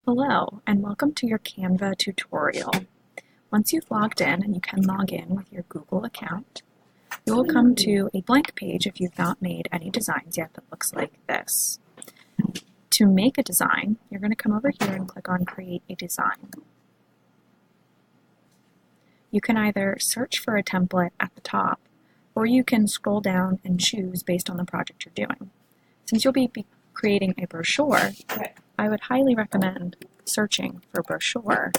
Hello, and welcome to your Canva tutorial. Once you've logged in, and you can log in with your Google account, you will come to a blank page if you've not made any designs yet that looks like this. To make a design, you're going to come over here and click on Create a Design. You can either search for a template at the top, or you can scroll down and choose based on the project you're doing. Since you'll be creating a brochure, I would highly recommend searching for brochure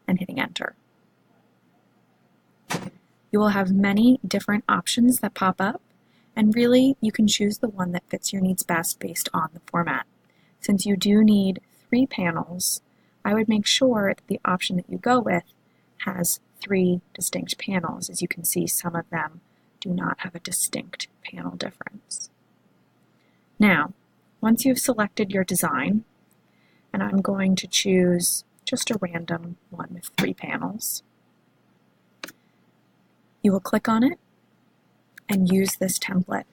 and hitting enter. You will have many different options that pop up, and really you can choose the one that fits your needs best based on the format. Since you do need 3 panels, I would make sure that the option that you go with has 3 distinct panels. As you can see, some of them do not have a distinct panel difference. Now, once you've selected your design, and I'm going to choose just a random one with 3 panels, you will click on it and use this template.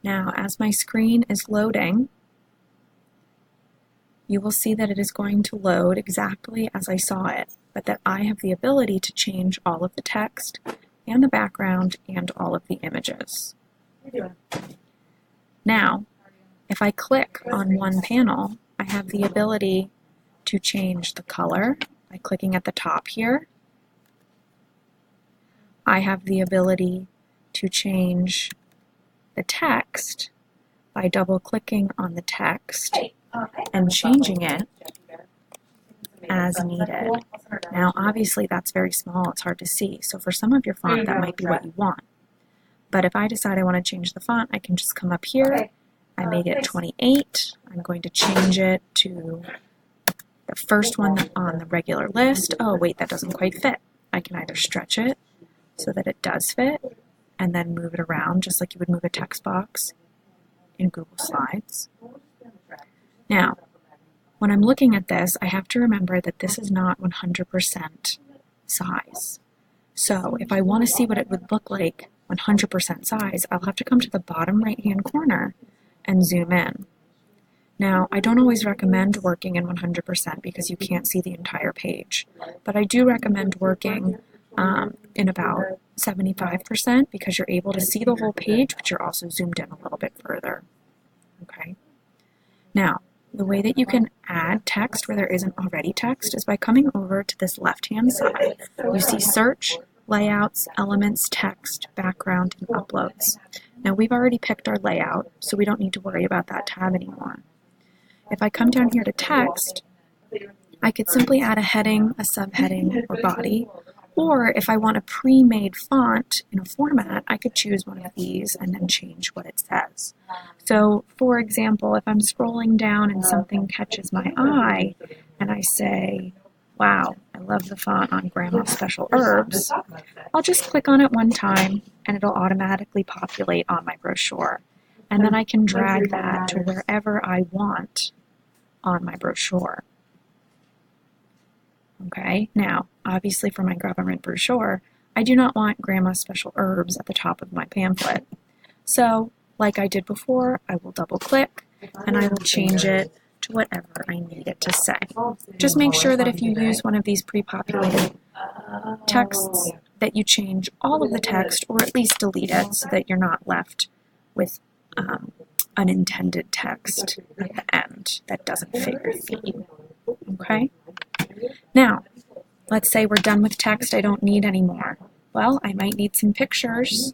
Now, as my screen is loading, you will see that it is going to load exactly as I saw it, but that I have the ability to change all of the text and the background and all of the images. Now, if I click on one panel, I have the ability to change the color by clicking at the top here. I have the ability to change the text by double-clicking on the text and changing it as needed. Now, obviously, that's very small. It's hard to see. So for some of your font, that might be what you want. But if I decide I want to change the font, I can just come up here. I made it 28. I'm going to change it to the first one on the regular list. Oh, wait, that doesn't quite fit. I can either stretch it so that it does fit and then move it around just like you would move a text box in Google Slides. Now, when I'm looking at this, I have to remember that this is not 100% size. So if I want to see what it would look like 100% size, I'll have to come to the bottom right-hand corner and zoom in. Now, I don't always recommend working in 100% because you can't see the entire page, but I do recommend working in about 75% because you're able to see the whole page, but you're also zoomed in a little bit further. Okay. Now, the way that you can add text where there isn't already text is by coming over to this left-hand side. You see Search, Layouts, Elements, Text, Background, and Uploads. Now, we've already picked our layout, so we don't need to worry about that tab anymore. If I come down here to Text, I could simply add a heading, a subheading, or body. Or if I want a pre-made font in a format, I could choose one of these and then change what it says. So, for example, if I'm scrolling down and something catches my eye, and I say, wow, I love the font on Grandma's Special Herbs, I'll just click on it one time, and it'll automatically populate on my brochure. And then I can drag that to wherever I want on my brochure. Okay, now, obviously for my government brochure, I do not want Grandma's Special Herbs at the top of my pamphlet. So, like I did before, I will double click and I will change it to whatever I need it to say. Just make sure that if you use one of these pre-populated texts, that you change all of the text or at least delete it so that you're not left with unintended text at the end that doesn't fit your theme. Okay? Now, let's say we're done with text, I don't need any more. Well, I might need some pictures.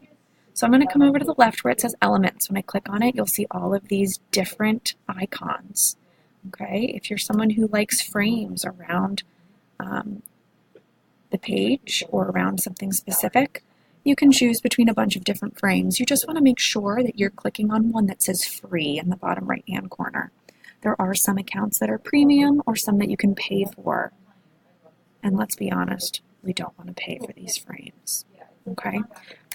So I'm going to come over to the left where it says Elements. When I click on it, you'll see all of these different icons. Okay, if you're someone who likes frames around the page or around something specific, you can choose between a bunch of different frames. You just want to make sure that you're clicking on one that says free in the bottom right-hand corner. There are some accounts that are premium or some that you can pay for. And let's be honest, we don't want to pay for these frames. Okay?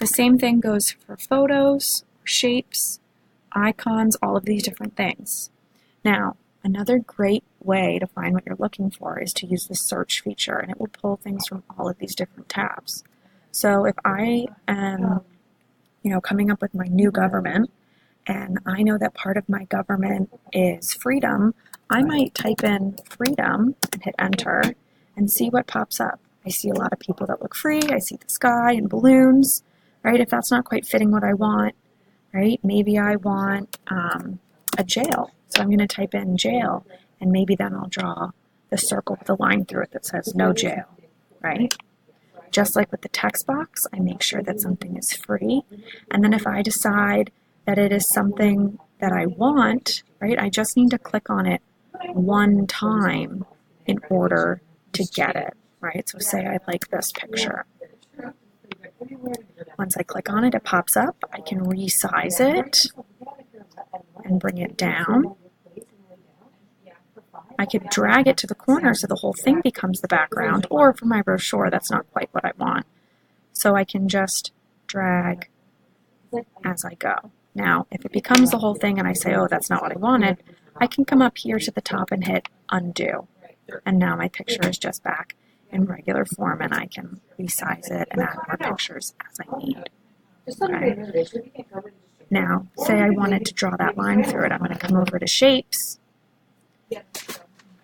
The same thing goes for photos, shapes, icons, all of these different things. Now, another great way to find what you're looking for is to use the search feature, and it will pull things from all of these different tabs. So if I am, coming up with my new government, and I know that part of my government is freedom, I might type in freedom and hit enter and see what pops up. I see a lot of people that look free. I see the sky and balloons, right? If that's not quite fitting what I want, right? Maybe I want a jail. So I'm going to type in jail, and maybe then I'll draw the circle with a line through it that says no jail, right? Just like with the text box, I make sure that something is free. And then if I decide that it is something that I want, right, I just need to click on it one time in order to get it, right? So say I like this picture. Once I click on it, it pops up. I can resize it and bring it down. I could drag it to the corner so the whole thing becomes the background, or for my brochure, that's not quite what I want. So I can just drag as I go. Now, if it becomes the whole thing and I say, oh, that's not what I wanted, I can come up here to the top and hit undo. And now my picture is just back in regular form, and I can resize it and add more pictures as I need. Okay. Now, say I wanted to draw that line through it. I'm going to come over to shapes.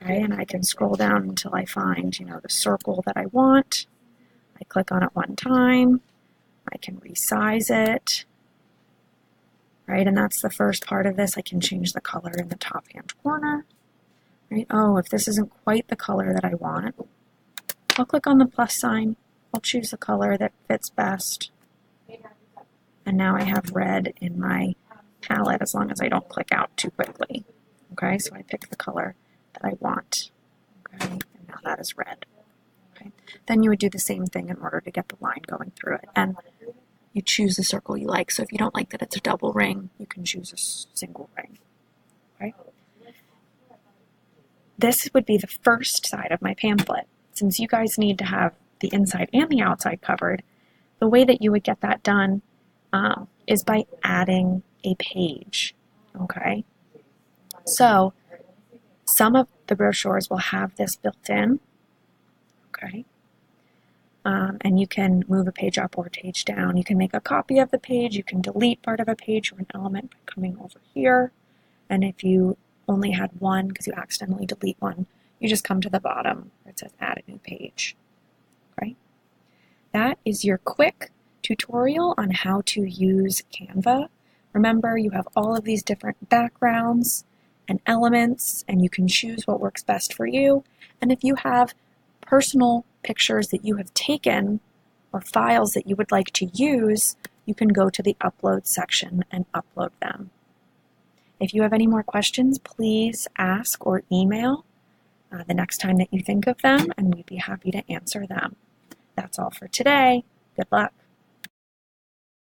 Okay, and I can scroll down until I find, the circle that I want. I click on it one time. I can resize it. Right, and that's the first part of this. I can change the color in the top hand corner. Right, oh, if this isn't quite the color that I want, I'll click on the plus sign. I'll choose the color that fits best. And now I have red in my palette as long as I don't click out too quickly. Okay, so I pick the color that I want. Okay, and now that is red. Okay, then you would do the same thing in order to get the line going through it. And you choose the circle you like. So if you don't like that it's a double ring, you can choose a single ring. Okay? This would be the first side of my pamphlet. Since you guys need to have the inside and the outside covered, the way that you would get that done is by adding a page. Okay? So some of the brochures will have this built in. Okay? And you can move a page up or a page down. You can make a copy of the page. You can delete part of a page or an element by coming over here. And if you only had one because you accidentally delete one, you just come to the bottom where it says add a new page. Okay? That is your quick tutorial on how to use Canva. Remember, you have all of these different backgrounds and elements, and you can choose what works best for you. And if you have personal pictures that you have taken or files that you would like to use, you can go to the upload section and upload them. If you have any more questions, please ask or email the next time that you think of them, and we'd be happy to answer them. That's all for today. Good luck.